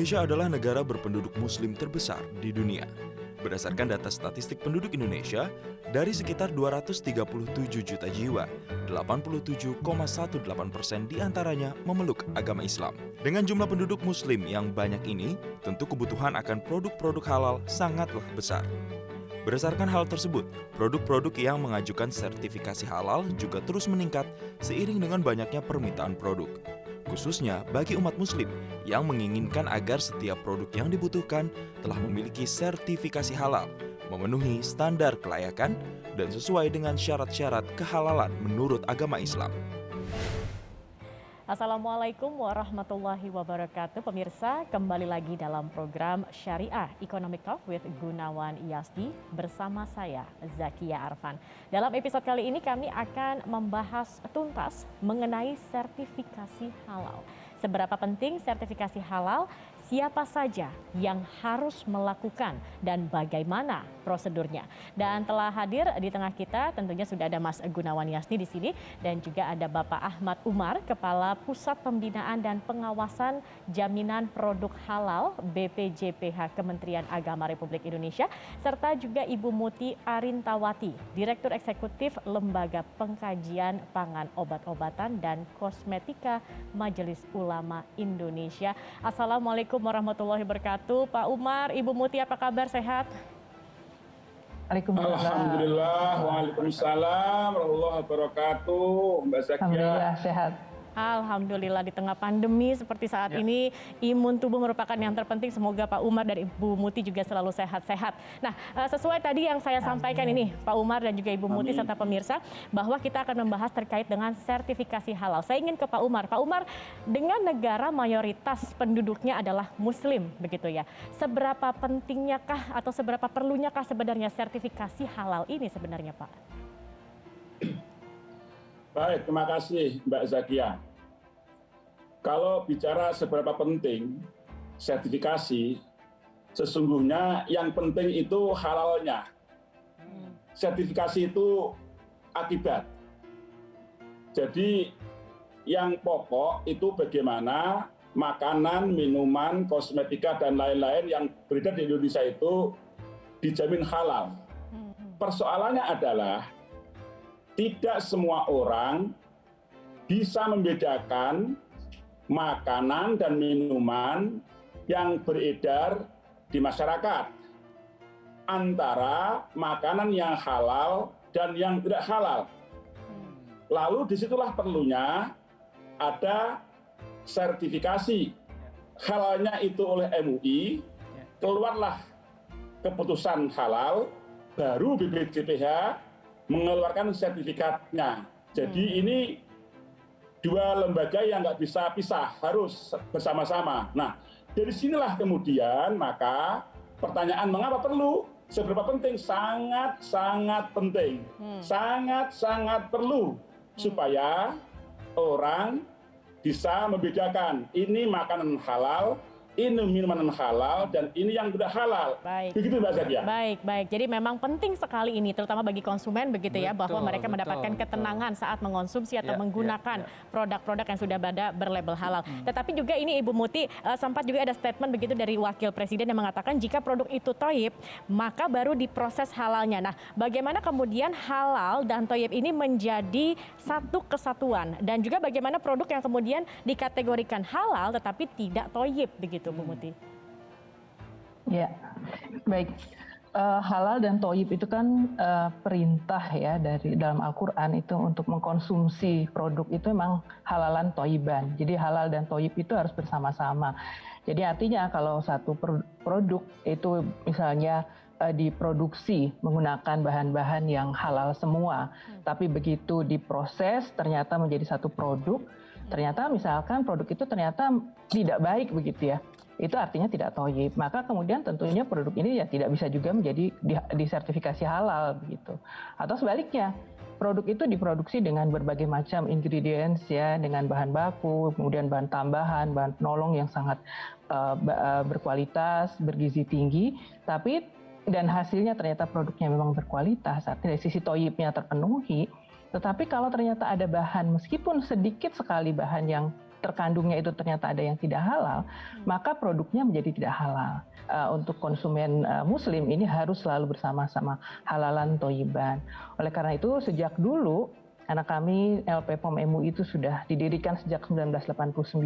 Indonesia adalah negara berpenduduk muslim terbesar di dunia. Berdasarkan data statistik penduduk Indonesia, dari sekitar 237 juta jiwa, 87,18% diantaranya memeluk agama Islam. Dengan jumlah penduduk muslim yang banyak ini, tentu kebutuhan akan produk-produk halal sangatlah besar. Berdasarkan hal tersebut, produk-produk yang mengajukan sertifikasi halal juga terus meningkat seiring dengan banyaknya permintaan produk. Khususnya bagi umat muslim yang menginginkan agar setiap produk yang dibutuhkan telah memiliki sertifikasi halal, memenuhi standar kelayakan, dan sesuai dengan syarat-syarat kehalalan menurut agama Islam. Assalamualaikum warahmatullahi wabarakatuh. Pemirsa, kembali lagi dalam program Syariah Economic Talk with Gunawan Iyasdi bersama saya, Zakia Arfan. Dalam episode kali ini kami akan membahas tuntas mengenai sertifikasi halal. Seberapa penting sertifikasi halal, siapa saja yang harus melakukan, dan bagaimana prosedurnya. Dan telah hadir di tengah kita tentunya sudah ada Mas Gunawan Iyasdi di sini, dan juga ada Bapak Ahmad Umar, Kepala Pusat Pembinaan dan Pengawasan Jaminan Produk Halal BPJPH Kementerian Agama Republik Indonesia, serta juga Ibu Muti Arintawati, Direktur Eksekutif Lembaga Pengkajian Pangan, Obat-obatan dan Kosmetika Majelis Ulama Indonesia. Assalamualaikum warahmatullahi wabarakatuh. Pak Umar, Ibu Muti, apa kabar, sehat? Alhamdulillah, waalaikumsalam warahmatullahi wabarakatuh. Mbak Zakia. Alhamdulillah sehat. Alhamdulillah, di tengah pandemi seperti saat ini, imun tubuh merupakan yang terpenting. Semoga Pak Umar dan Ibu Muti juga selalu sehat-sehat. Nah, sesuai tadi yang saya sampaikan ini, Pak Umar dan juga Ibu Muti serta pemirsa, bahwa kita akan membahas terkait dengan sertifikasi halal. Saya ingin ke Pak Umar. Pak Umar, dengan negara mayoritas penduduknya adalah Muslim, begitu ya. Seberapa pentingnya kah atau seberapa perlunya kah sebenarnya sertifikasi halal ini sebenarnya, Pak? Baik, terima kasih Mbak Zakia. Kalau bicara seberapa penting sertifikasi, sesungguhnya yang penting itu halalnya. Sertifikasi itu akibat. Jadi yang pokok itu bagaimana makanan, minuman, kosmetika, dan lain-lain yang beredar di Indonesia itu dijamin halal. Persoalannya adalah tidak semua orang bisa membedakan makanan dan minuman yang beredar di masyarakat antara makanan yang halal dan yang tidak halal. Lalu disitulah perlunya ada sertifikasi halalnya itu oleh MUI, keluarlah keputusan halal, baru BPJPH mengeluarkan sertifikatnya. Jadi ini dua lembaga yang nggak bisa pisah, harus bersama-sama. Nah, dari sinilah kemudian maka pertanyaan mengapa perlu, seberapa penting, sangat-sangat penting, sangat-sangat perlu supaya orang bisa membedakan ini makanan halal, ini minuman halal, dan ini yang tidak halal. Baik. Begitu Mbak Zakia. Baik. Jadi memang penting sekali ini, terutama bagi konsumen begitu ya, bahwa mereka mendapatkan ketenangan saat mengonsumsi atau menggunakan produk-produk yang sudah berlabel halal. Tetapi juga ini Ibu Muti, sempat juga ada statement begitu dari Wakil Presiden yang mengatakan jika produk itu thayyib, maka baru diproses halalnya. Nah, bagaimana kemudian halal dan thayyib ini menjadi satu kesatuan? Dan juga bagaimana produk yang kemudian dikategorikan halal tetapi tidak thayyib begitu? Bu Muti. Ya, baik. Halal dan thayyib itu kan perintah ya dari dalam Al-Quran itu untuk mengkonsumsi produk itu memang halalan thayyiban. Jadi halal dan thayyib itu harus bersama-sama. Jadi artinya kalau satu produk itu misalnya diproduksi menggunakan bahan-bahan yang halal semua, tapi begitu diproses ternyata menjadi satu produk, ternyata misalkan produk itu ternyata tidak baik begitu ya, itu artinya tidak thayyib. Maka kemudian tentunya produk ini ya tidak bisa juga menjadi disertifikasi halal begitu. Atau sebaliknya, produk itu diproduksi dengan berbagai macam ingredients ya, dengan bahan baku, kemudian bahan tambahan, bahan penolong yang sangat berkualitas, bergizi tinggi, tapi dan hasilnya ternyata produknya memang berkualitas, dari sisi thayyibnya terpenuhi. Tetapi kalau ternyata ada bahan, meskipun sedikit sekali bahan yang terkandungnya itu ternyata ada yang tidak halal, maka produknya menjadi tidak halal. Untuk konsumen Muslim ini harus selalu bersama-sama halalan toyiban. Oleh karena itu sejak dulu anak kami LPPOM MUI itu sudah didirikan sejak 1989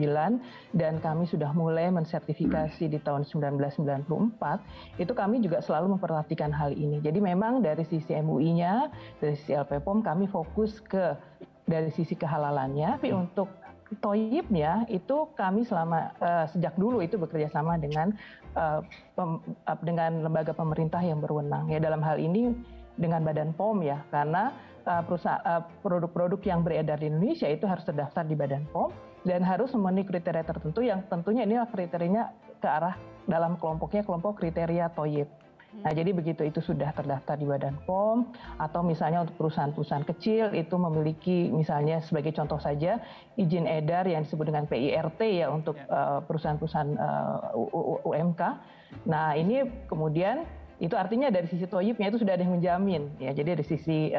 dan kami sudah mulai mensertifikasi di tahun 1994. Itu kami juga selalu memperhatikan hal ini. Jadi memang dari sisi MUI-nya, dari sisi LPPOM kami fokus dari sisi kehalalannya, tapi untuk toyibnya itu kami sejak dulu itu bekerja sama dengan lembaga pemerintah yang berwenang. Ya dalam hal ini dengan Badan POM ya, karena produk-produk yang beredar di Indonesia itu harus terdaftar di Badan POM dan harus memenuhi kriteria tertentu yang tentunya inilah kriterianya ke arah dalam kelompok kriteria toyib. Nah, jadi begitu itu sudah terdaftar di Badan POM, atau misalnya untuk perusahaan-perusahaan kecil itu memiliki misalnya sebagai contoh saja izin edar yang disebut dengan PIRT ya untuk perusahaan-perusahaan UMK. Nah, ini kemudian itu artinya dari sisi toyibnya itu sudah ada yang menjamin ya, jadi dari sisi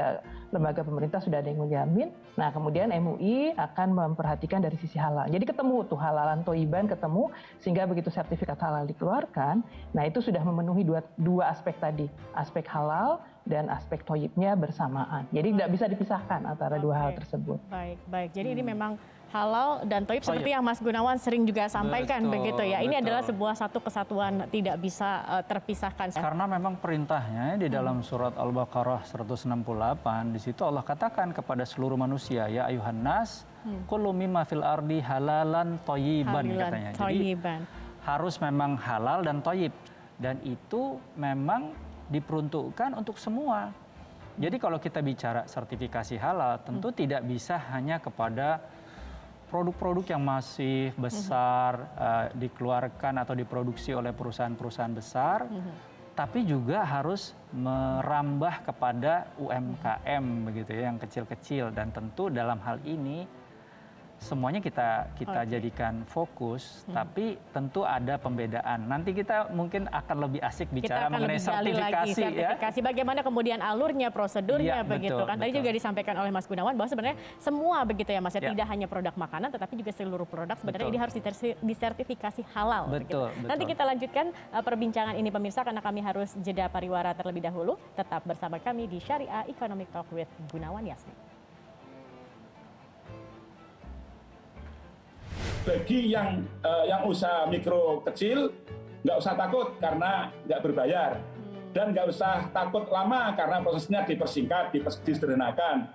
lembaga pemerintah sudah ada yang menjamin. Nah kemudian MUI akan memperhatikan dari sisi halal, jadi ketemu tuh halalan toyiban ketemu, sehingga begitu sertifikat halal dikeluarkan, nah itu sudah memenuhi dua aspek tadi, aspek halal dan aspek toyibnya bersamaan, jadi tidak bisa dipisahkan antara dua hal tersebut. Baik, jadi ini memang halal dan toyib seperti yang Mas Gunawan sering juga sampaikan, begitu ya. Ini adalah sebuah satu kesatuan, tidak bisa terpisahkan. Karena memang perintahnya di dalam surat Al-Baqarah 168, di situ Allah katakan kepada seluruh manusia, ya ayuhan nas, kullu mimma fil ardi halalan toyiban katanya. Jadi harus memang halal dan toyib. Dan itu memang diperuntukkan untuk semua. Jadi kalau kita bicara sertifikasi halal, tentu tidak bisa hanya kepada produk-produk yang masih besar dikeluarkan atau diproduksi oleh perusahaan-perusahaan besar, tapi juga harus merambah kepada UMKM begitu ya, yang kecil-kecil, dan tentu dalam hal ini semuanya kita jadikan fokus, tapi tentu ada pembedaan. Nanti kita mungkin akan lebih asik bicara mengenai sertifikasi, sertifikasi. Bagaimana kemudian alurnya, prosedurnya, begitu betul, kan. Tadi juga disampaikan oleh Mas Gunawan bahwa sebenarnya semua begitu ya Mas, tidak hanya produk makanan, tetapi juga seluruh produk sebenarnya ini harus disertifikasi halal. Betul. Nanti kita lanjutkan perbincangan ini pemirsa, karena kami harus jeda pariwara terlebih dahulu. Tetap bersama kami di Syariah Economic Talk with Gunawan Yasni. Bagi yang usaha mikro kecil, nggak usah takut karena nggak berbayar. Dan nggak usah takut lama karena prosesnya dipersingkat, disederhanakan.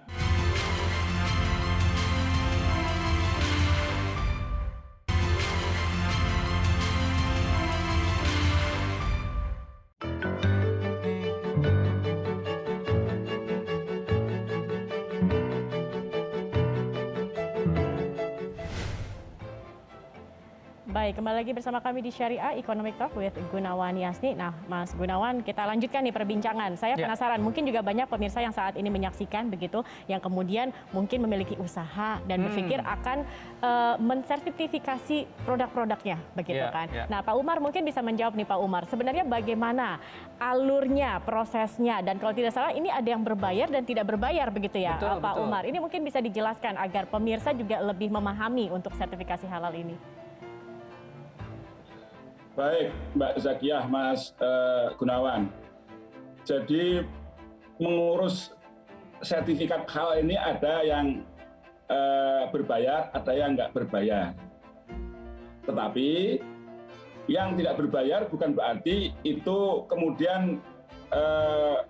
Baik, kembali lagi bersama kami di Syariah Economic Talk with Gunawan Yasni. Nah, Mas Gunawan, kita lanjutkan nih perbincangan. Saya penasaran, mungkin juga banyak pemirsa yang saat ini menyaksikan begitu, yang kemudian mungkin memiliki usaha dan berpikir akan mensertifikasi produk-produknya, begitu kan. Nah, Pak Umar mungkin bisa menjawab nih Pak Umar, sebenarnya bagaimana alurnya, prosesnya, dan kalau tidak salah ini ada yang berbayar dan tidak berbayar begitu ya, Pak Umar. Ini mungkin bisa dijelaskan agar pemirsa juga lebih memahami untuk sertifikasi halal ini. Baik, Mbak Zakiyah, Mas Gunawan. Jadi mengurus sertifikat halal ini ada yang berbayar, ada yang nggak berbayar. Tetapi yang tidak berbayar bukan berarti itu kemudian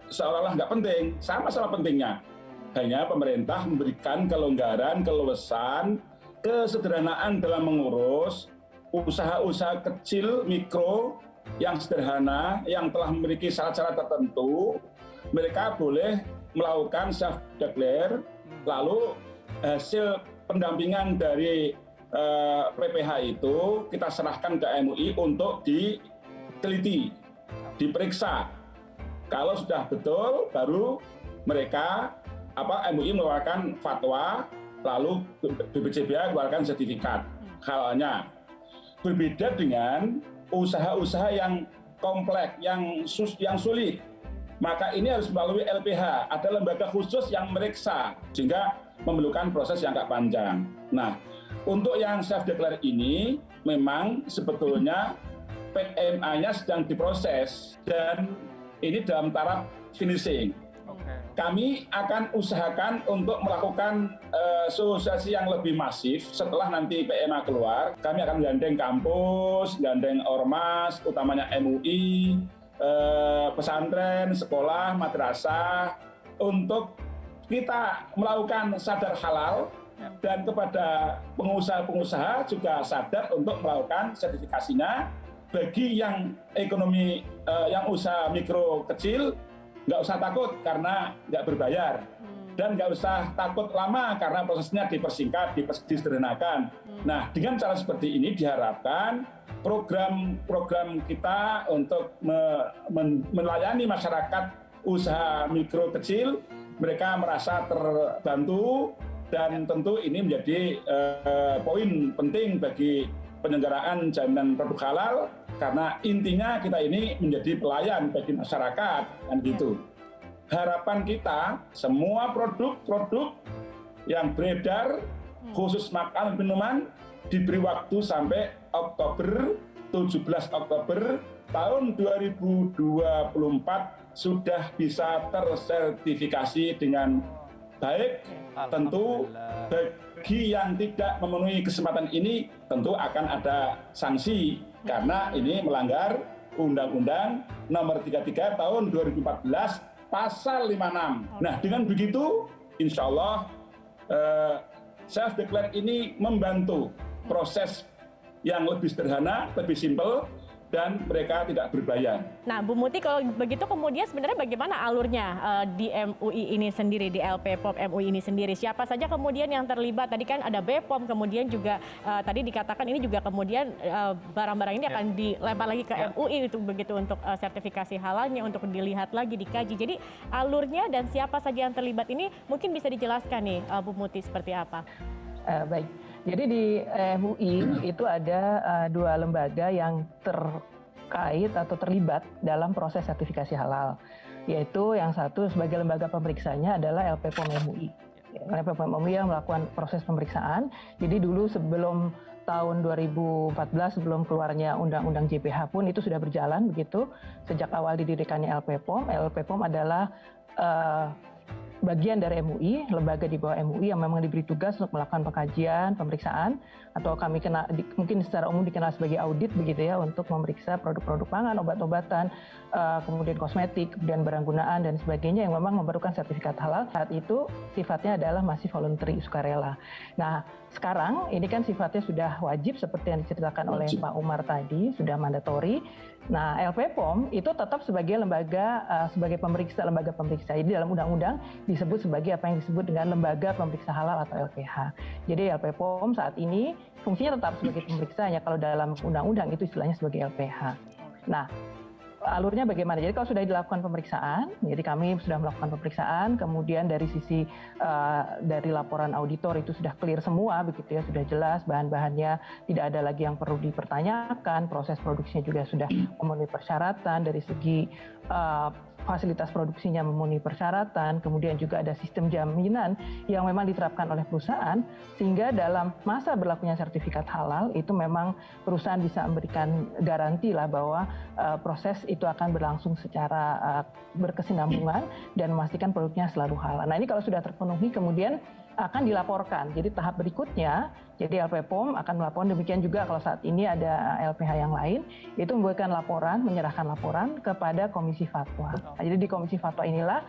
seolah-olah nggak penting, sama-sama pentingnya. Hanya pemerintah memberikan kelonggaran, keluasan, kesederhanaan dalam mengurus usaha-usaha kecil, mikro, yang sederhana, yang telah memiliki syarat-syarat tertentu, mereka boleh melakukan self-declare, lalu hasil pendampingan dari PPH itu kita serahkan ke MUI untuk diteliti, diperiksa. Kalau sudah betul, baru mereka MUI mengeluarkan fatwa, lalu BPJBA mengeluarkan sertifikat halalnya. Berbeda dengan usaha-usaha yang kompleks, yang sulit. Maka ini harus melalui LPH, ada lembaga khusus yang meriksa, sehingga memerlukan proses yang agak panjang. Nah, Untuk yang self declare ini memang sebetulnya PMA-nya sedang diproses dan ini dalam taraf finishing. Kami akan usahakan untuk melakukan sosialisasi yang lebih masif setelah nanti PMA keluar. Kami akan gandeng kampus, gandeng ormas, utamanya MUI, pesantren, sekolah, madrasah, untuk kita melakukan sadar halal dan kepada pengusaha-pengusaha juga sadar untuk melakukan sertifikasinya. Bagi yang ekonomi, yang usaha mikro kecil, nggak usah takut karena nggak berbayar. Dan nggak usah takut lama karena prosesnya dipersingkat, disederhanakan. Nah, dengan cara seperti ini diharapkan program-program kita untuk melayani masyarakat usaha mikro kecil, mereka merasa terbantu dan tentu ini menjadi poin penting bagi penyelenggaraan jaminan produk halal karena intinya kita ini menjadi pelayan bagi masyarakat kan gitu. Harapan kita semua produk-produk yang beredar khusus makanan minuman diberi waktu sampai Oktober 17 Oktober tahun 2024 sudah bisa tersertifikasi dengan baik. Tentu bagi yang tidak memenuhi kesempatan ini tentu akan ada sanksi karena ini melanggar Undang-Undang Nomor 33 Tahun 2014 Pasal 56. Nah, dengan begitu insya Allah self declare ini membantu proses yang lebih sederhana, lebih simpel, dan mereka tidak berbayar. Nah, Bu Muti, kalau begitu kemudian sebenarnya bagaimana alurnya di MUI ini sendiri, di LPPOM MUI ini sendiri? Siapa saja kemudian yang terlibat? Tadi kan ada BPOM, kemudian juga tadi dikatakan ini juga kemudian barang-barang ini akan dilempar lagi ke MUI itu begitu untuk sertifikasi halalnya, untuk dilihat lagi, dikaji. Jadi alurnya dan siapa saja yang terlibat ini mungkin bisa dijelaskan nih, Bu Muti, seperti apa? Baik. Jadi di MUI itu ada dua lembaga yang terkait atau terlibat dalam proses sertifikasi halal, yaitu yang satu sebagai lembaga pemeriksanya adalah LPPOM MUI. LPPOM MUI yang melakukan proses pemeriksaan. Jadi dulu sebelum tahun 2014, sebelum keluarnya Undang-Undang JPH pun itu sudah berjalan begitu. Sejak awal didirikannya LPPOM, LPPOM adalah bagian dari MUI, lembaga di bawah MUI yang memang diberi tugas untuk melakukan pengkajian, pemeriksaan, atau kami mungkin secara umum dikenal sebagai audit begitu ya, untuk memeriksa produk-produk pangan, obat-obatan, kemudian kosmetik, kemudian barang gunaan dan sebagainya yang memang memerlukan sertifikat halal. Saat itu sifatnya adalah masih voluntary, sukarela. Nah, sekarang ini kan sifatnya sudah wajib seperti yang diceritakan oleh Pak Umar tadi, sudah mandatori. Nah, LPPOM itu tetap sebagai lembaga, sebagai lembaga pemeriksa. Jadi dalam undang-undang disebut sebagai apa yang disebut dengan lembaga pemeriksa halal atau LPH. Jadi LPPOM saat ini fungsinya tetap sebagai pemeriksa, ya kalau dalam undang-undang itu istilahnya sebagai LPH. Nah, alurnya bagaimana? Jadi kalau sudah dilakukan pemeriksaan, jadi kami sudah melakukan pemeriksaan, kemudian dari sisi dari laporan auditor itu sudah clear semua, begitu ya, sudah jelas bahan-bahannya, tidak ada lagi yang perlu dipertanyakan, proses produksinya juga sudah memenuhi persyaratan dari segi fasilitas produksinya memenuhi persyaratan, kemudian juga ada sistem jaminan yang memang diterapkan oleh perusahaan, sehingga dalam masa berlakunya sertifikat halal itu memang perusahaan bisa memberikan garansi lah bahwa proses itu akan berlangsung secara berkesinambungan dan memastikan produknya selalu halal. Nah, ini kalau sudah terpenuhi kemudian akan dilaporkan. Jadi tahap berikutnya, jadi LPPOM akan melaporkan, demikian juga kalau saat ini ada LPH yang lain, itu membuatkan laporan, menyerahkan laporan kepada Komisi Fatwa. Nah, jadi di Komisi Fatwa inilah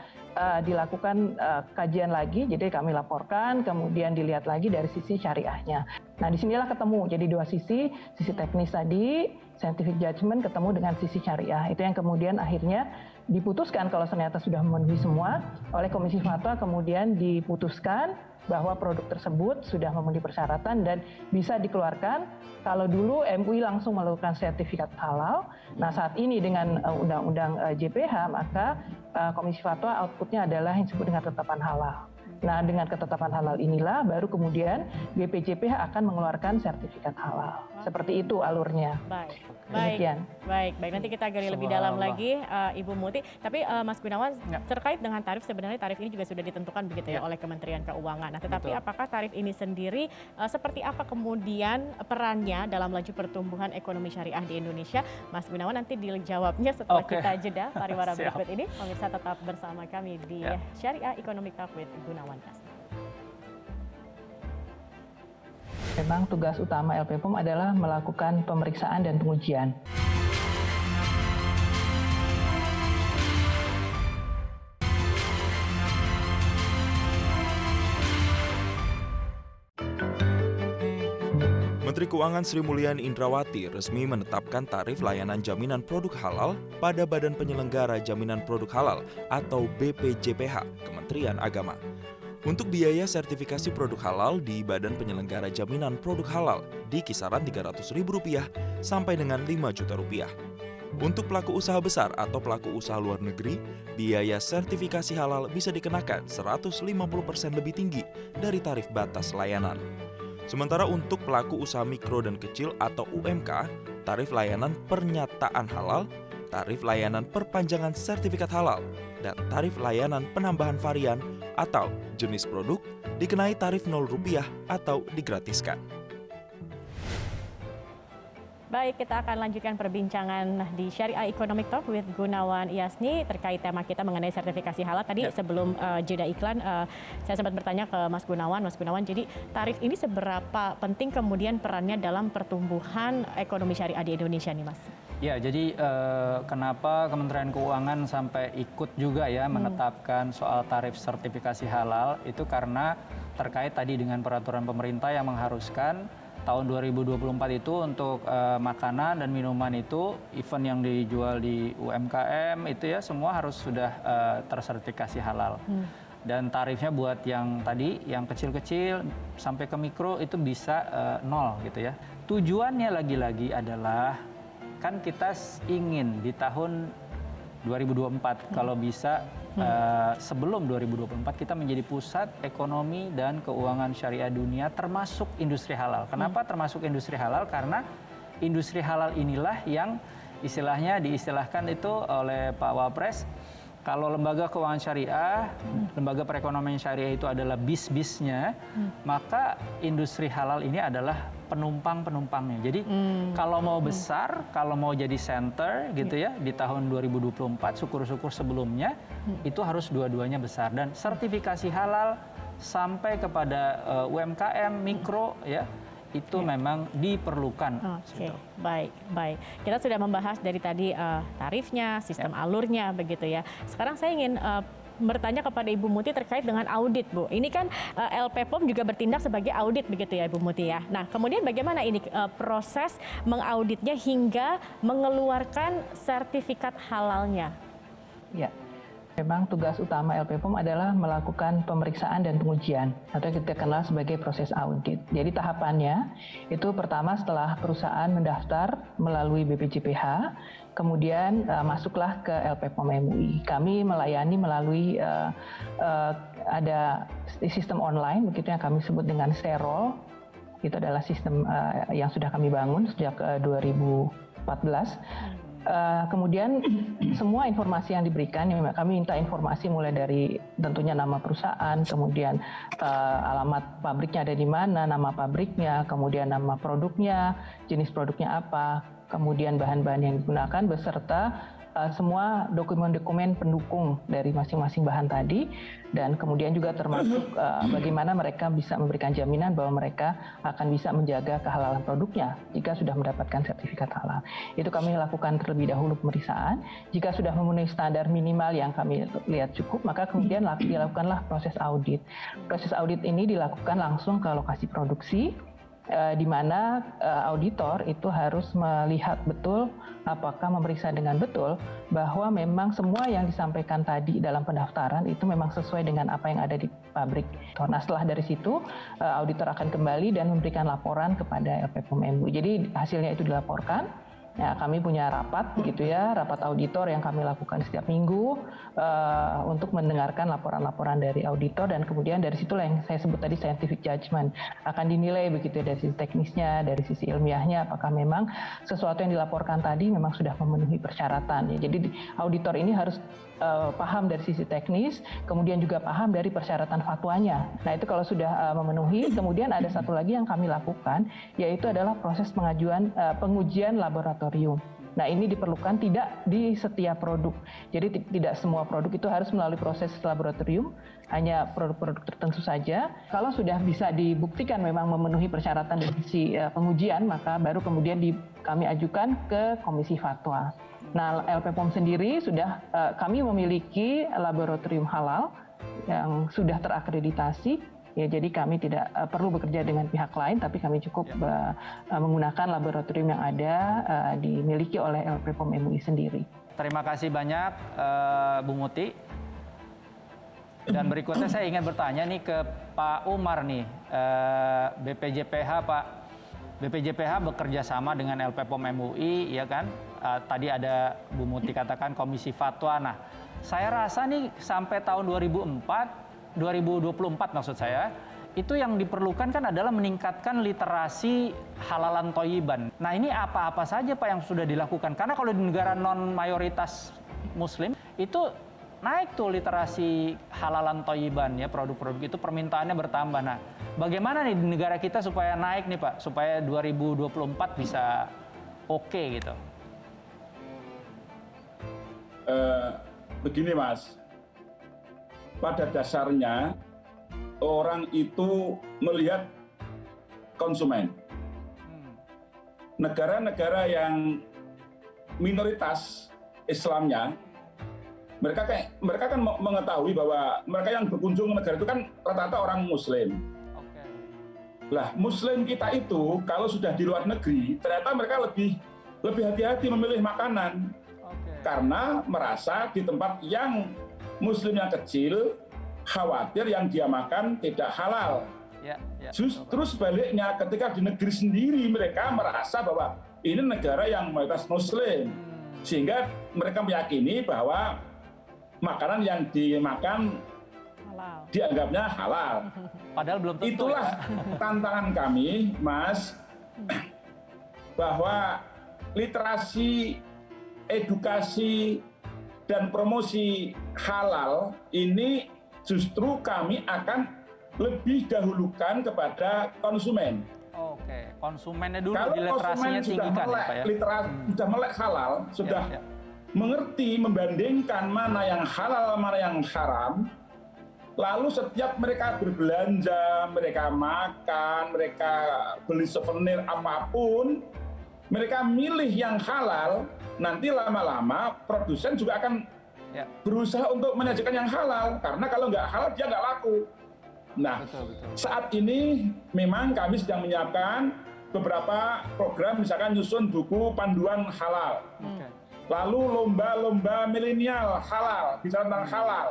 dilakukan kajian lagi, jadi kami laporkan, kemudian dilihat lagi dari sisi syariahnya. Nah, disinilah ketemu, jadi dua sisi teknis tadi, scientific judgment ketemu dengan sisi syariah. Itu yang kemudian akhirnya diputuskan kalau ternyata sudah memenuhi semua oleh Komisi Fatwa, kemudian diputuskan bahwa produk tersebut sudah memenuhi persyaratan dan bisa dikeluarkan. Kalau dulu MUI langsung melakukan sertifikat halal, nah saat ini dengan Undang-Undang JPH maka Komisi Fatwa outputnya adalah yang disebut dengan ketetapan halal. Nah, dengan ketetapan halal inilah baru kemudian BPJPH akan mengeluarkan sertifikat halal. Seperti itu alurnya. Baik. Nanti kita gali lebih dalam lagi, Ibu Muti. Tapi Mas Gunawan, terkait dengan tarif, sebenarnya tarif ini juga sudah ditentukan begitu ya oleh Kementerian Keuangan. Nah, tetapi apakah tarif ini sendiri seperti apa kemudian perannya dalam laju pertumbuhan ekonomi syariah di Indonesia? Mas Gunawan nanti dijawabnya setelah kita jeda pariwara berikut ini. Pemirsa tetap bersama kami di Syariah Economic Talk with Gunawan Yasni. Memang tugas utama LPPOM adalah melakukan pemeriksaan dan pengujian. Menteri Keuangan Sri Mulyani Indrawati resmi menetapkan tarif layanan jaminan produk halal pada Badan Penyelenggara Jaminan Produk Halal atau BPJPH, Kementerian Agama. Untuk biaya sertifikasi produk halal di Badan Penyelenggara Jaminan Produk Halal di kisaran Rp300.000 sampai dengan Rp5 juta. Untuk pelaku usaha besar atau pelaku usaha luar negeri, biaya sertifikasi halal bisa dikenakan 150% lebih tinggi dari tarif batas layanan. Sementara untuk pelaku usaha mikro dan kecil atau UMK, tarif layanan pernyataan halal, tarif layanan perpanjangan sertifikat halal, dan tarif layanan penambahan varian atau jenis produk dikenai tarif Rp0 atau digratiskan. Baik, kita akan lanjutkan perbincangan di Syariah Economic Talk with Gunawan Yasni terkait tema kita mengenai sertifikasi halal. Tadi sebelum jeda iklan, saya sempat bertanya ke Mas Gunawan. Mas Gunawan, jadi tarif ini seberapa penting kemudian perannya dalam pertumbuhan ekonomi syariah di Indonesia nih, Mas? Ya, jadi kenapa Kementerian Keuangan sampai ikut juga ya menetapkan soal tarif sertifikasi halal, itu karena terkait tadi dengan peraturan pemerintah yang mengharuskan tahun 2024 itu untuk makanan dan minuman itu, event yang dijual di UMKM itu ya semua harus sudah tersertifikasi halal. Dan tarifnya buat yang tadi, yang kecil-kecil sampai ke mikro itu bisa 0 gitu ya. Tujuannya lagi-lagi adalah kan kita ingin di tahun 2024 kalau bisa sebelum 2024 kita menjadi pusat ekonomi dan keuangan syariah dunia termasuk industri halal. Kenapa termasuk industri halal? Karena industri halal inilah yang istilahnya diistilahkan itu oleh Pak Wapres, kalau lembaga keuangan syariah, lembaga perekonomian syariah itu adalah bis-bisnya, maka industri halal ini adalah penumpang-penumpangnya. Jadi kalau mau besar, kalau mau jadi center gitu ya di tahun 2024, syukur-syukur sebelumnya itu harus dua-duanya besar. Dan sertifikasi halal sampai kepada UMKM, mikro ya, itu memang diperlukan. Oke, baik. Kita sudah membahas dari tadi tarifnya, sistem alurnya begitu ya. Sekarang saya ingin bertanya kepada Ibu Muti terkait dengan audit, Bu. Ini kan LPPOM juga bertindak sebagai audit begitu ya, Ibu Muti ya. Nah, kemudian bagaimana ini proses mengauditnya hingga mengeluarkan sertifikat halalnya? Ya. Memang tugas utama LPPOM adalah melakukan pemeriksaan dan pengujian atau kita kenal sebagai proses audit. Jadi tahapannya itu pertama setelah perusahaan mendaftar melalui BPJPH, kemudian masuklah ke LPPOM MUI. Kami melayani melalui ada sistem online begitu yang kami sebut dengan Serol. Itu adalah sistem yang sudah kami bangun sejak 2014. Kemudian semua informasi yang diberikan, kami minta informasi mulai dari tentunya nama perusahaan, kemudian alamat pabriknya ada di mana, nama pabriknya, kemudian nama produknya, jenis produknya apa, kemudian bahan-bahan yang digunakan beserta semua dokumen-dokumen pendukung dari masing-masing bahan tadi, dan kemudian juga termasuk bagaimana mereka bisa memberikan jaminan bahwa mereka akan bisa menjaga kehalalan produknya jika sudah mendapatkan sertifikat halal. Itu kami lakukan terlebih dahulu pemeriksaan. Jika sudah memenuhi standar minimal yang kami lihat cukup, maka kemudian dilakukanlah proses audit. Proses audit ini dilakukan langsung ke lokasi produksi, di mana auditor itu harus melihat betul, apakah memeriksa dengan betul bahwa memang semua yang disampaikan tadi dalam pendaftaran itu memang sesuai dengan apa yang ada di pabrik. Nah, setelah dari situ auditor akan kembali dan memberikan laporan kepada LPPOM MUI. Jadi hasilnya itu dilaporkan, Ya, kami punya rapat begitu ya, rapat auditor yang kami lakukan setiap minggu untuk mendengarkan laporan-laporan dari auditor, dan kemudian dari situlah yang saya sebut tadi scientific judgment akan dinilai begitu ya, dari sisi teknisnya, dari sisi ilmiahnya, apakah memang sesuatu yang dilaporkan tadi memang sudah memenuhi persyaratan. Ya, jadi auditor ini harus paham dari sisi teknis, kemudian juga paham dari persyaratan fatwanya. Nah, itu kalau sudah memenuhi, kemudian ada satu lagi yang kami lakukan, yaitu adalah proses pengujian laboratorium. Nah, ini diperlukan tidak di setiap produk. Jadi tidak semua produk itu harus melalui proses laboratorium, hanya produk-produk tertentu saja. Kalau sudah bisa dibuktikan memang memenuhi persyaratan dari sisi pengujian, maka baru kemudian kami ajukan ke Komisi Fatwa. Nah, LP POM sendiri sudah kami memiliki laboratorium halal yang sudah terakreditasi. Ya, jadi kami tidak perlu bekerja dengan pihak lain, tapi kami cukup menggunakan laboratorium yang ada dimiliki oleh LP POM MUI sendiri. Terima kasih banyak Bu Muti. Dan berikutnya saya ingin bertanya nih ke Pak Umar nih, BPJPH Pak. BPJPH bekerja sama dengan LP POM MUI, ya kan? Tadi ada Bu Muti katakan Komisi Fatwa. Nah, saya rasa nih sampai tahun 2024 maksud saya, itu yang diperlukan kan adalah meningkatkan literasi halalan toyiban. Nah, ini apa-apa saja Pak yang sudah dilakukan? Karena kalau di negara non mayoritas Muslim itu naik tuh literasi halalan toyiban ya, produk-produk itu permintaannya bertambah. Nah, bagaimana nih di negara kita supaya naik nih Pak, supaya 2024 bisa oke gitu? Begini Mas, pada dasarnya orang itu melihat konsumen. Negara-negara yang minoritas Islamnya, mereka kan mengetahui bahwa mereka yang berkunjung ke negara itu kan rata-rata orang Muslim. Lah, Muslim kita itu kalau sudah di luar negeri, ternyata mereka lebih hati-hati memilih makanan. Karena merasa di tempat yang Muslim yang kecil, khawatir yang dia makan tidak halal. Justru sebaliknya, ketika di negeri sendiri mereka merasa bahwa ini negara yang mayoritas Muslim, sehingga mereka meyakini bahwa makanan yang dimakan halal, dianggapnya halal. Padahal belum tentu. Itulah tantangan kami, Mas, bahwa literasi, edukasi, dan promosi halal ini justru kami akan lebih dahulukan kepada konsumen. Oke, konsumennya dulu, kalau di literasinya tinggikan ya Pak ya? Sudah melek halal, sudah mengerti, membandingkan mana yang halal, mana yang haram, lalu setiap mereka berbelanja, mereka makan, mereka beli souvenir apapun, mereka milih yang halal, nanti lama-lama produsen juga akan berusaha untuk menyajikan yang halal, karena kalau nggak halal dia nggak laku. Nah, saat ini memang kami sedang menyiapkan beberapa program, misalkan nyusun buku panduan halal, lalu lomba-lomba milenial halal, bicara tentang halal.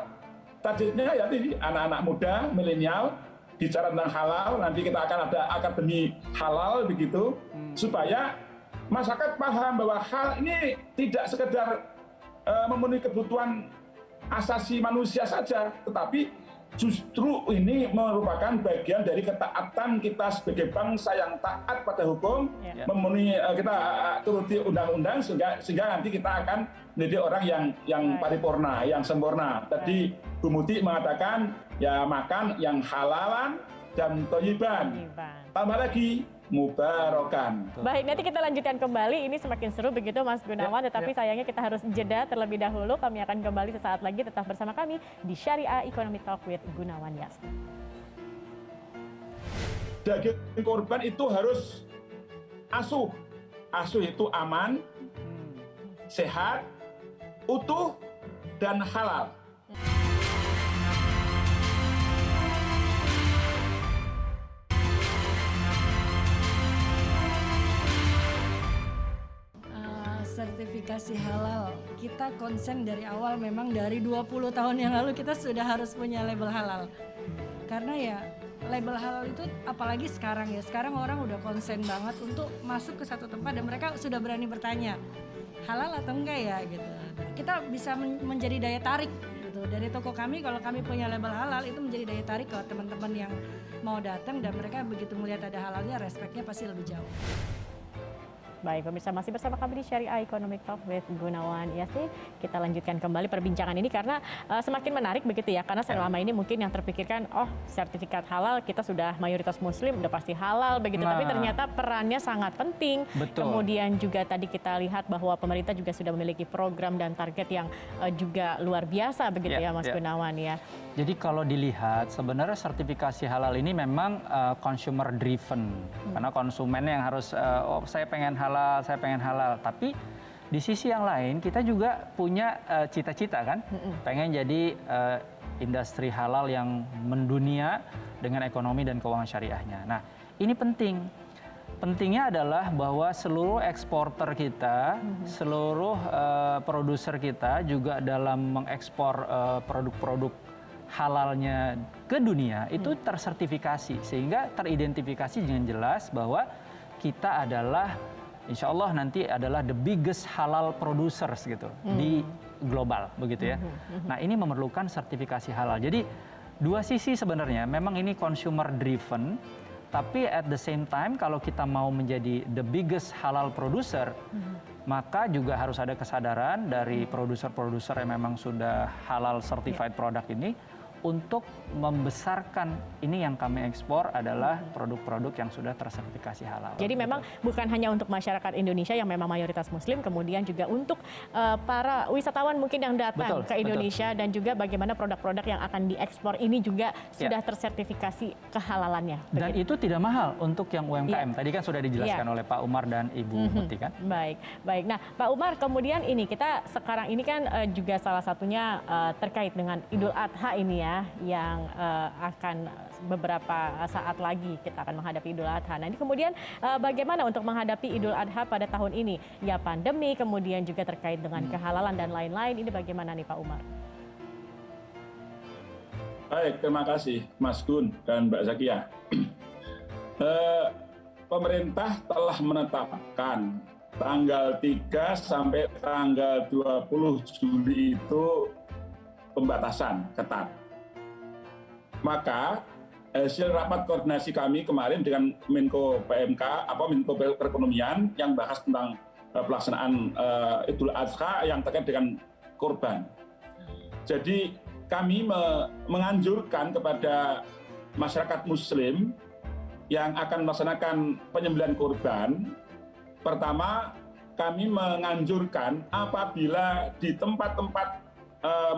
Targetnya ya ini anak-anak muda milenial bicara tentang halal, nanti kita akan ada akademi halal begitu, supaya masyarakat paham bahwa hal ini tidak sekedar memenuhi kebutuhan asasi manusia saja, tetapi justru ini merupakan bagian dari ketaatan kita sebagai bangsa yang taat pada hukum, memenuhi kita turuti undang-undang, sehingga nanti kita akan menjadi orang yang paripurna, yang sempurna. Tadi Bu Muti mengatakan ya makan yang halalan dan thayyiban. Tambah lagi mubarokan. Baik, nanti kita lanjutkan kembali. Ini semakin seru begitu Mas Gunawan, tetapi sayangnya kita harus jeda terlebih dahulu. Kami akan kembali sesaat lagi, tetap bersama kami di Syariah Economic Talk with Gunawan Yasni. Daging korban itu harus asuh. Asuh itu aman, sehat, utuh, dan halal. Sertifikasi halal, kita konsen dari awal, memang dari 20 tahun yang lalu kita sudah harus punya label halal. Karena ya label halal itu apalagi sekarang ya, sekarang orang udah konsen banget untuk masuk ke satu tempat dan mereka sudah berani bertanya halal atau enggak ya gitu. Kita bisa menjadi daya tarik gitu. Dari toko kami, kalau kami punya label halal itu menjadi daya tarik ke teman-teman yang mau datang, dan mereka begitu melihat ada halalnya, respeknya pasti lebih jauh. Baik, pemirsa, masih bersama kami di Syariah Economic Talk with Gunawan Yasdi. Kita lanjutkan kembali perbincangan ini karena semakin menarik begitu ya. Karena selama ini mungkin yang terpikirkan, oh sertifikat halal kita sudah mayoritas muslim, udah pasti halal begitu. Tapi ternyata perannya sangat penting. Betul. Kemudian juga tadi kita lihat bahwa pemerintah juga sudah memiliki program dan target yang juga luar biasa begitu ya Mas Gunawan ya. Jadi kalau dilihat sebenarnya sertifikasi halal ini memang consumer driven. Karena konsumen yang harus, oh saya pengen halal. Tapi di sisi yang lain kita juga punya cita-cita kan, pengen jadi industri halal yang mendunia dengan ekonomi dan keuangan syariahnya. Nah ini penting. Pentingnya adalah bahwa seluruh eksporter kita, seluruh produser kita juga dalam mengekspor produk-produk halalnya ke dunia itu tersertifikasi, sehingga teridentifikasi dengan jelas bahwa kita adalah insya Allah nanti adalah the biggest halal producers gitu di global begitu ya. Nah ini memerlukan sertifikasi halal. Jadi dua sisi sebenarnya, memang ini consumer driven, tapi at the same time kalau kita mau menjadi the biggest halal producer, maka juga harus ada kesadaran dari produser-produser yang memang sudah halal certified product ini untuk membesarkan ini yang kami ekspor adalah produk-produk yang sudah tersertifikasi halal. Jadi memang bukan hanya untuk masyarakat Indonesia yang memang mayoritas muslim, kemudian juga untuk para wisatawan mungkin yang datang ke Indonesia, dan juga bagaimana produk-produk yang akan diekspor ini juga sudah tersertifikasi kehalalannya. Dan itu tidak mahal untuk yang UMKM. Tadi kan sudah dijelaskan oleh Pak Umar dan Ibu Muti kan. Baik. Nah Pak Umar, kemudian ini kita sekarang ini kan juga salah satunya terkait dengan Idul Adha ini ya, yang akan beberapa saat lagi kita akan menghadapi Idul Adha. Nah ini kemudian bagaimana untuk menghadapi Idul Adha pada tahun ini? Ya pandemi, kemudian juga terkait dengan kehalalan dan lain-lain. Ini bagaimana nih Pak Umar? Baik, terima kasih Mas Gun dan Mbak Zakia. Pemerintah telah menetapkan tanggal 3 sampai tanggal 20 Juli itu pembatasan ketat. Maka hasil rapat koordinasi kami kemarin dengan Menko PMK, Menko Perekonomian yang bahas tentang pelaksanaan Idul Adha yang terkait dengan kurban. Jadi kami menganjurkan kepada masyarakat Muslim yang akan melaksanakan penyembelihan kurban. Pertama, kami menganjurkan apabila di tempat-tempat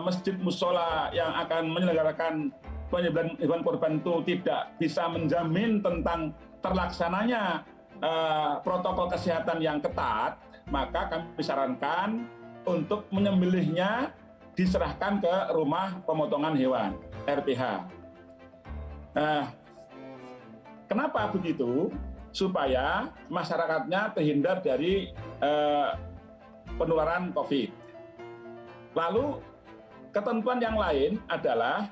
masjid musola yang akan menyelenggarakan penyembelihan hewan kurban itu tidak bisa menjamin tentang terlaksananya protokol kesehatan yang ketat, maka kami sarankan untuk menyembelihnya diserahkan ke rumah pemotongan hewan (RPH). Nah, kenapa begitu? Supaya masyarakatnya terhindar dari penularan COVID. Lalu ketentuan yang lain adalah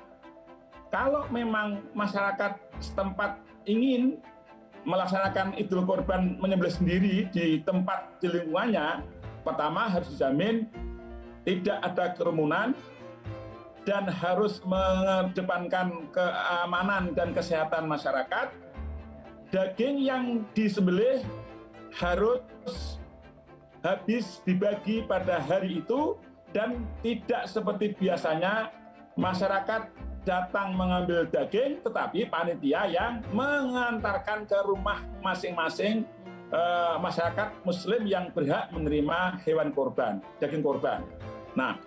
kalau memang masyarakat setempat ingin melaksanakan Idul Kurban menyembelih sendiri di tempat di lingkungannya, pertama harus dijamin tidak ada kerumunan dan harus mengedepankan keamanan dan kesehatan masyarakat. Daging yang disembelih harus habis dibagi pada hari itu dan tidak seperti biasanya masyarakat datang mengambil daging, tetapi panitia yang mengantarkan ke rumah masing-masing masyarakat Muslim yang berhak menerima hewan kurban, daging kurban. Nah,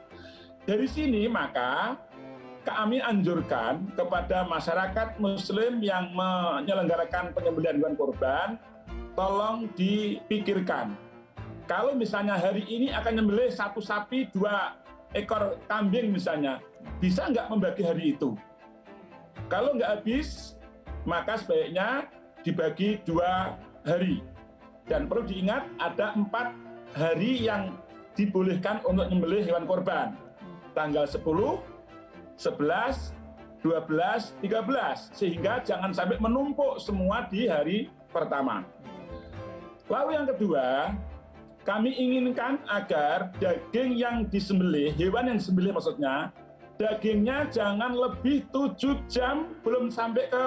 dari sini maka kami anjurkan kepada masyarakat Muslim yang menyelenggarakan penyembelihan hewan kurban, tolong dipikirkan. Kalau misalnya hari ini akan menyembelih 1 sapi, 2 ekor kambing misalnya, bisa nggak membagi hari itu? Kalau nggak habis, maka sebaiknya dibagi 2 hari. Dan perlu diingat ada 4 hari yang dibolehkan untuk menyembelih hewan kurban. Tanggal 10, 11, 12, 13, sehingga jangan sampai menumpuk semua di hari pertama. Lalu yang kedua, kami inginkan agar daging yang disembelih, hewan yang disembelih maksudnya, dagingnya jangan lebih 7 jam belum sampai ke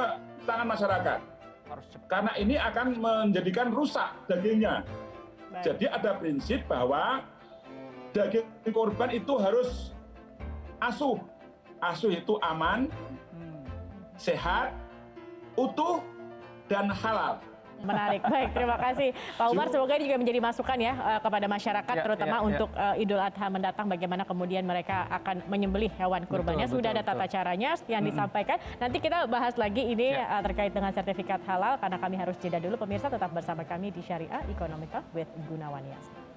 tangan masyarakat. Karena ini akan menjadikan rusak dagingnya. Jadi ada prinsip bahwa daging korban itu harus asuh. Asuh itu aman, sehat, utuh, dan halal. Menarik, baik, terima kasih Pak Umar. Semoga ini juga menjadi masukan ya kepada masyarakat, terutama untuk Idul Adha mendatang, bagaimana kemudian mereka akan menyembelih hewan kurbannya. Sudah ada tata caranya yang disampaikan. Nanti kita bahas lagi ini terkait dengan sertifikat halal, karena kami harus jeda dulu. Pemirsa tetap bersama kami di Syariah Economic Talk with Gunawan Yasni.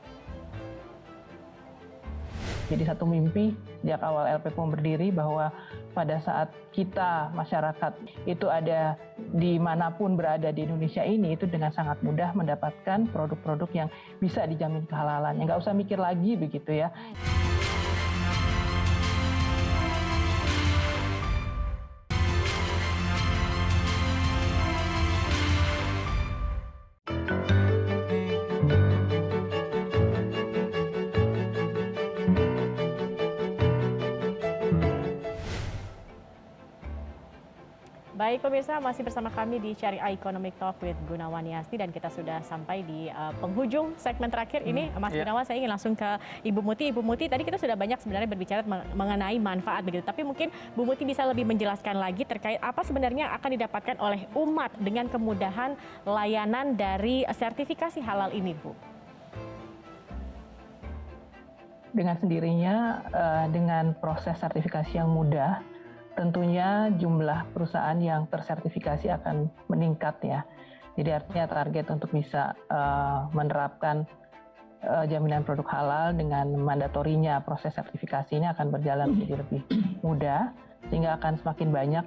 Jadi satu mimpi sejak awal LPPOM berdiri bahwa pada saat kita masyarakat itu ada dimanapun berada di Indonesia ini, itu dengan sangat mudah mendapatkan produk-produk yang bisa dijamin kehalalannya. Nggak usah mikir lagi begitu ya. Baik pemirsa, masih bersama kami di Syariah Economic Talk with Gunawan Yasni, dan kita sudah sampai di penghujung segmen terakhir ini. Mas Gunawan, saya ingin langsung ke Ibu Muti. Ibu Muti, tadi kita sudah banyak sebenarnya berbicara mengenai manfaat begitu, tapi mungkin Bu Muti bisa lebih menjelaskan lagi terkait apa sebenarnya akan didapatkan oleh umat dengan kemudahan layanan dari sertifikasi halal ini, Bu. Dengan sendirinya, dengan proses sertifikasi yang mudah, tentunya jumlah perusahaan yang tersertifikasi akan meningkat ya. Jadi artinya target untuk bisa menerapkan jaminan produk halal dengan mandatorinya proses sertifikasi ini akan berjalan menjadi lebih mudah, sehingga akan semakin banyak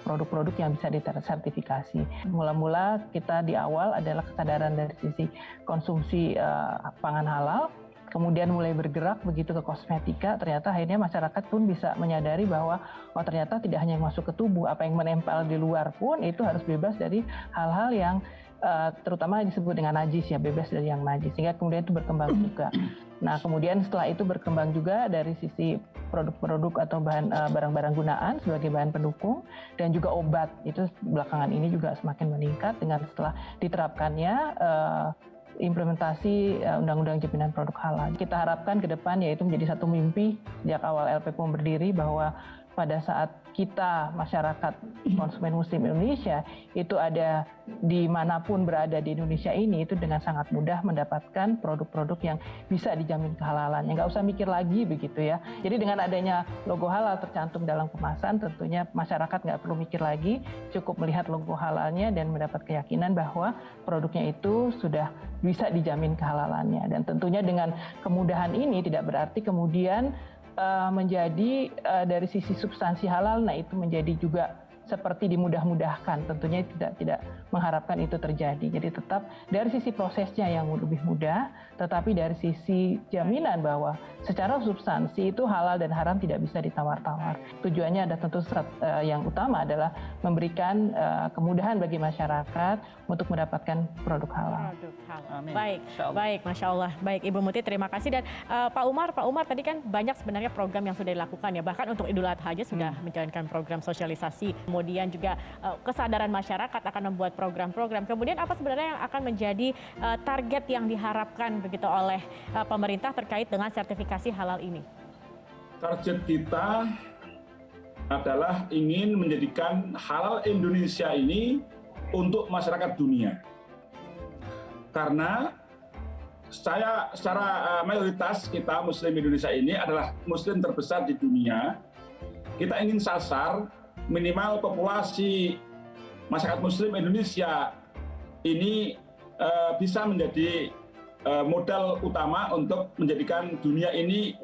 produk-produk yang bisa disertifikasi. Mula-mula kita di awal adalah kesadaran dari sisi konsumsi pangan halal, kemudian mulai bergerak begitu ke kosmetika, ternyata akhirnya masyarakat pun bisa menyadari bahwa ternyata tidak hanya yang masuk ke tubuh, apa yang menempel di luar pun itu harus bebas dari hal-hal yang terutama disebut dengan najis ya, bebas dari yang najis, sehingga kemudian itu berkembang juga. Nah kemudian setelah itu berkembang juga dari sisi produk-produk atau barang-barang gunaan sebagai bahan pendukung, dan juga obat, itu belakangan ini juga semakin meningkat dengan setelah diterapkannya implementasi Undang-Undang Jaminan Produk Halal. Kita harapkan ke depan yaitu menjadi satu mimpi sejak awal LPPOM berdiri bahwa pada saat kita masyarakat konsumen muslim Indonesia itu ada dimanapun berada di Indonesia ini, itu dengan sangat mudah mendapatkan produk-produk yang bisa dijamin kehalalannya. Nggak usah mikir lagi begitu ya. Jadi dengan adanya logo halal tercantum dalam kemasan, tentunya masyarakat nggak perlu mikir lagi, cukup melihat logo halalnya dan mendapat keyakinan bahwa produknya itu sudah bisa dijamin kehalalannya. Dan tentunya dengan kemudahan ini tidak berarti kemudian menjadi dari sisi substansi halal, nah itu menjadi juga seperti dimudah-mudahkan. Tentunya tidak mengharapkan itu terjadi. Jadi tetap dari sisi prosesnya yang lebih mudah, tetapi dari sisi jaminan bahwa secara substansi itu halal dan haram tidak bisa ditawar-tawar. Tujuannya ada tentu yang utama adalah memberikan kemudahan bagi masyarakat untuk mendapatkan produk halal. Amin. Baik, Masya Allah. Baik, Ibu Muti, terima kasih. Dan Pak Umar tadi kan banyak sebenarnya program yang sudah dilakukan ya, bahkan untuk Idul Adha aja sudah menjalankan program sosialisasi. Kemudian juga kesadaran masyarakat akan membuat program-program. Kemudian apa sebenarnya yang akan menjadi target yang diharapkan begitu oleh pemerintah terkait dengan sertifikasi halal ini? Target kita adalah ingin menjadikan halal Indonesia ini untuk masyarakat dunia. Karena secara mayoritas kita Muslim Indonesia ini adalah Muslim terbesar di dunia. Kita ingin sasar minimal populasi masyarakat Muslim Indonesia ini bisa menjadi modal utama untuk menjadikan dunia ini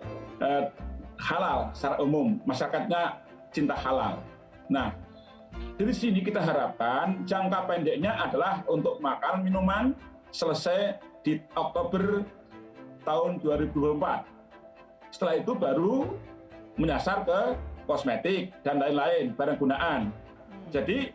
halal secara umum, masyarakatnya cinta halal. Nah, dari sini kita harapkan jangka pendeknya adalah untuk makan minuman selesai di Oktober tahun 2024. Setelah itu baru menyasar ke kosmetik, dan lain-lain, barang gunaan. Jadi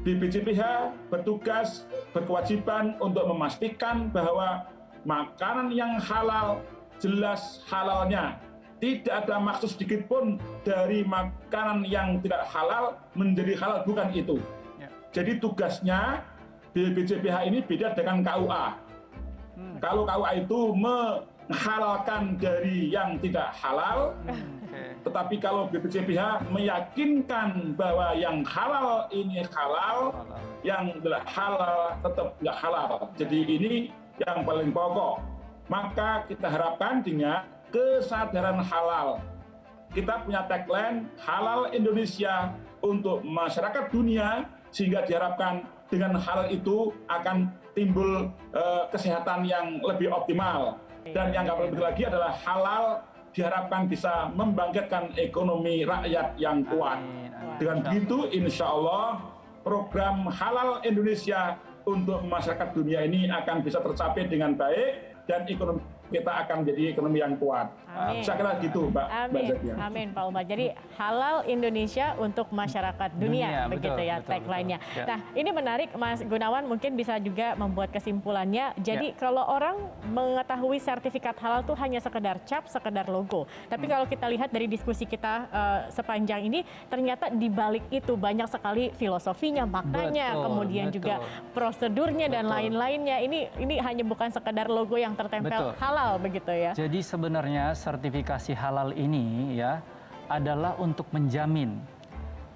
BPJPH bertugas, berkewajiban untuk memastikan bahwa makanan yang halal jelas halalnya. Tidak ada maksud sedikit pun dari makanan yang tidak halal menjadi halal, bukan itu. Jadi tugasnya BPJPH ini beda dengan KUA. Kalau KUA itu menghalalkan dari yang tidak halal, tetapi kalau BPJPH meyakinkan bahwa yang halal ini halal, yang tidak halal tetap nggak halal. Jadi ini yang paling pokok. Maka kita harapkan dengan kesadaran halal. Kita punya tagline halal Indonesia untuk masyarakat dunia, sehingga diharapkan dengan halal itu akan timbul kesehatan yang lebih optimal. Dan yang nggak lebih lagi adalah halal diharapkan bisa membangkitkan ekonomi rakyat yang kuat. Dengan begitu insya Allah program halal Indonesia untuk masyarakat dunia ini akan bisa tercapai dengan baik dan ekonomi kita akan menjadi ekonomi yang kuat. Amin. Saya kira gitu, Mbak Zakia. Amin, Pak Umar. Jadi halal Indonesia untuk masyarakat dunia begitu betul, ya tagline-nya. Ya. Nah, ini menarik, Mas Gunawan, mungkin bisa juga membuat kesimpulannya. Jadi kalau orang mengetahui sertifikat halal itu hanya sekedar cap, sekedar logo. Tapi kalau kita lihat dari diskusi kita sepanjang ini, ternyata di balik itu banyak sekali filosofinya, maknanya, kemudian juga prosedurnya dan lain-lainnya. Ini hanya bukan sekedar logo yang tertempel halal begitu ya. Jadi sebenarnya sertifikasi halal ini ya adalah untuk menjamin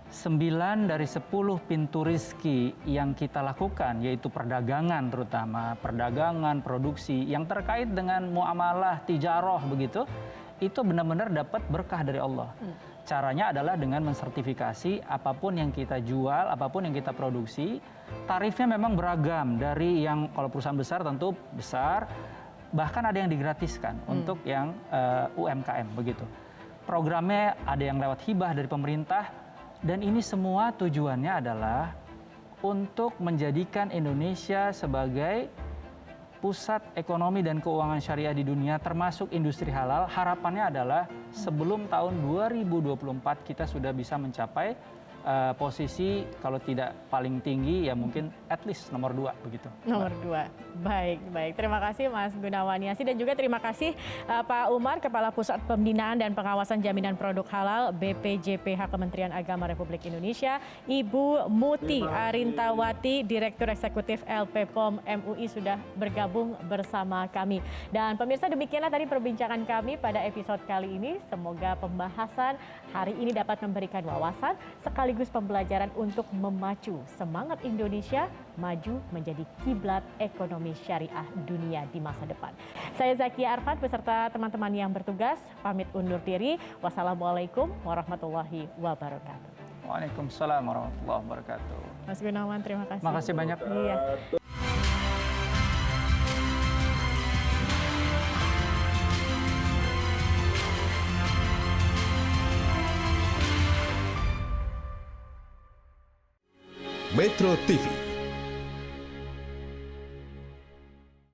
9 dari 10 pintu rizki yang kita lakukan, yaitu perdagangan terutama, perdagangan, produksi yang terkait dengan muamalah, tijarah begitu, itu benar-benar dapat berkah dari Allah. Caranya adalah dengan mensertifikasi apapun yang kita jual, apapun yang kita produksi, tarifnya memang beragam dari yang kalau perusahaan besar tentu besar, bahkan ada yang digratiskan untuk yang UMKM begitu. Programnya ada yang lewat hibah dari pemerintah dan ini semua tujuannya adalah untuk menjadikan Indonesia sebagai pusat ekonomi dan keuangan syariah di dunia termasuk industri halal. Harapannya adalah sebelum tahun 2024 kita sudah bisa mencapai posisi kalau tidak paling tinggi ya mungkin at least nomor 2 begitu. Nomor 2. Baik. Terima kasih Mas Gunawan Yasi dan juga terima kasih Pak Umar, Kepala Pusat Pembinaan dan Pengawasan Jaminan Produk Halal BPJPH Kementerian Agama Republik Indonesia, Ibu Muti Arintawati, Direktur Eksekutif LPPOM MUI sudah bergabung bersama kami. Dan pemirsa, demikianlah tadi perbincangan kami pada episode kali ini. Semoga pembahasan hari ini dapat memberikan wawasan sekaligus pembelajaran untuk memacu semangat Indonesia maju menjadi kiblat ekonomi syariah dunia di masa depan. Saya Zakia Arfan beserta teman-teman yang bertugas pamit undur diri. Wassalamualaikum warahmatullahi wabarakatuh. Waalaikumsalam warahmatullahi wabarakatuh. Mas Gunawan, terima kasih. Makasih banyak. Iya. Metro TV